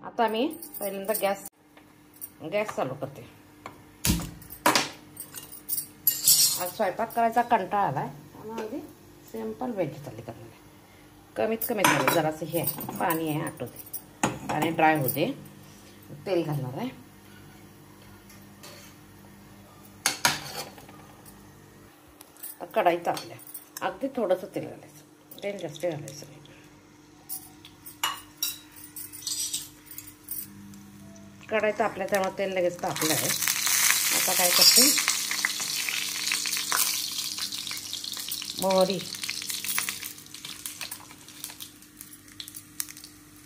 आता मी पहिल्यांदा गॅस चालू करते। आज स्वयंपाक करायचा कंटाळा आलाय, त्यामुळे सिंपल व्हेज थाली करणार आहे। कमीत कमी झालं, जरासं हे पाणी आहे आटू दे, पाणी ड्राय होऊ दे, तेल घालणार आहे। कढाई तापल्या, अगदी थोडंसं तेल घालायचं, तेल जास्त घालायचं नाही। कढाई तापल्या त्यामुळे तेल लगेच तापलं आहे। आता काय करते, मोहरी,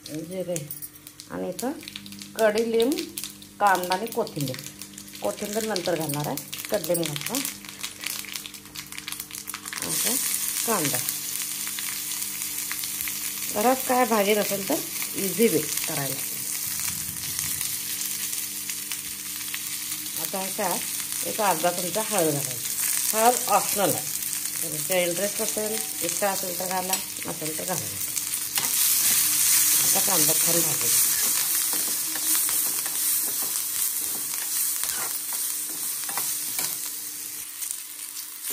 जिरे आणि इथं कढीलिंब, कांदा आणि कोथिंबीर नंतर घालणार आहे। कढीलिंब घातला, आता कांदा। घरात काय भाजी नसेल तर इझी वे करायला। आता ह्याच्यात एक अर्धा चमचा हळद घालायची। हळद ऑप्शनल आहे, तुमचा इंटरेस्ट असेल, इच्छा असेल तर घाला, नसेल तर घाला। आता कांदा छान भाजून,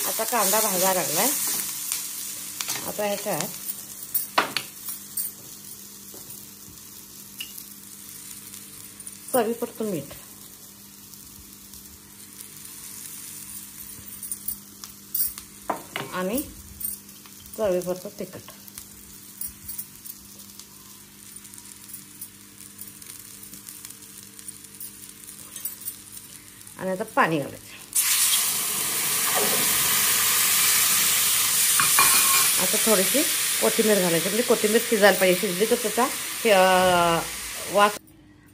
आता कांदा भाजायला लागलाय। आता ह्याच्यात चवीपुरतं मीठ आणि चवीपुरतं तिखट, आणि आता पाणी घालायचं। आता थोडीशी कोथिंबीर घालायची, म्हणजे कोथिंबीर शिजायला पाहिजे, शिजली तर त्याचा वास।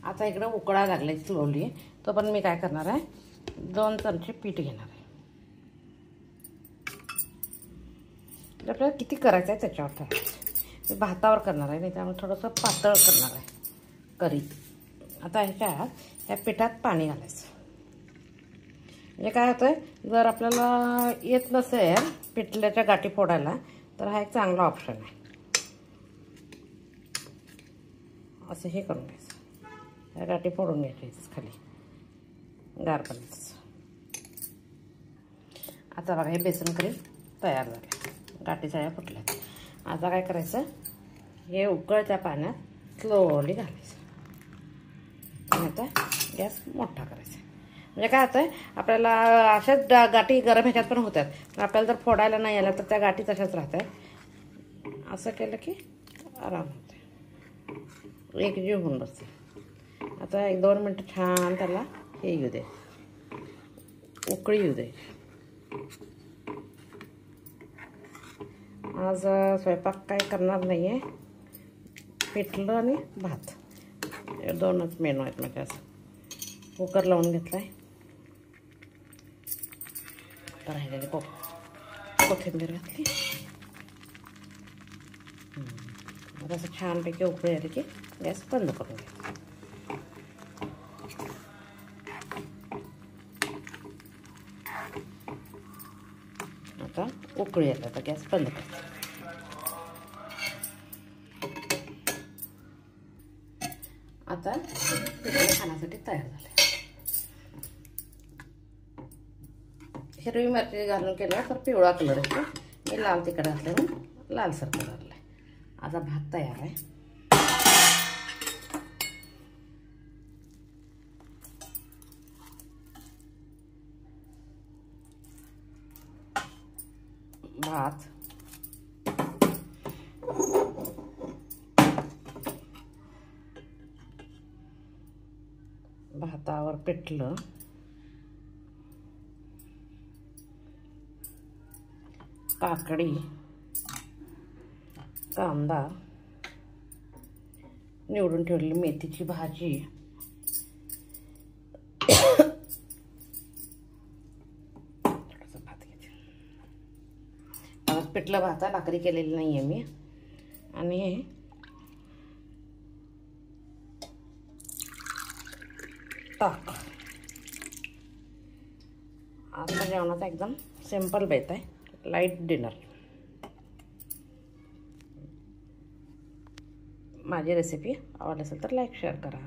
आता इकडं उकळा लागलाय स्लोली, तो पण मी काय करणार आहे, 2 चमचे पीठ घेणार आहे। आपल्याला किती करायचं आहे त्याच्यावर ठरवायचं। मी भातावर करणार आहे, नाही त्यामुळे थोडंसं पातळ करणार आहे करी। आता ह्याच्यात ह्या पिठात पाणी घालायचं, म्हणजे काय होतंय, जर आपल्याला येत नसेल पिठल्याच्या गाठी फोडायला तर हा एक चांगला ऑप्शन आहे। असं हे करून घ्यायचं, ह्या गाठी फोडून घ्यायची खाली गार पाण्याचं। आता बघा हे बेसन करी तयार झाले, गाठी सगळ्या फुटल्यात। आता काय करायचं, हे उकळत्या पाण्यात स्लोली घालायचं आणि आता गॅस मोठा करायचा। म्हणजे काय होतंय, आपल्याला अशाच गाठी गरम ह्याच्यात पण होतात, पण आपल्याला जर फोडायला नाही आलं तर त्या गाठी तशाच राहतात। असं केलं की आराम होते, एकजीव होऊन बसते। आता 1-2 मिनटं छान त्याला हे येऊ दे, उकळी येऊ दे। आज स्वयंपाक काय करणार नाही आहे, पिठलं आणि भात हे 2च मेनू आहेत माझे। असं कुकर लावून घेतला आहे, तर राहिलेली कोथिंबीर घातली। असं छानपैकी उकळी आली की गॅस बंद करून घ्यायचा। आता उकळी आली, आता गॅस बंद करायचा। आता पिठलं खाण्यासाठी तयार झालं। हिरवी मिरची घालून केलं तर पिवळा कलर येतो, मी लाल तिखट घातल्यावर लालसर कलर आलाय। आता भात तयार आहे। भात, भातावर पिठलं, काकडी, कांदा, निवडून ठेवलेली मेथीची भाजी, थोडासा भात घ्यायचा। आज पिठलं भाता भाकरी केलेली नाही आहे मी, आणि ताक। आता जेवणाचा एकदम सिंपल बेत आहे, लाईट डिनर। माझी रेसिपी आवडली असेल तर लाईक शेअर करा.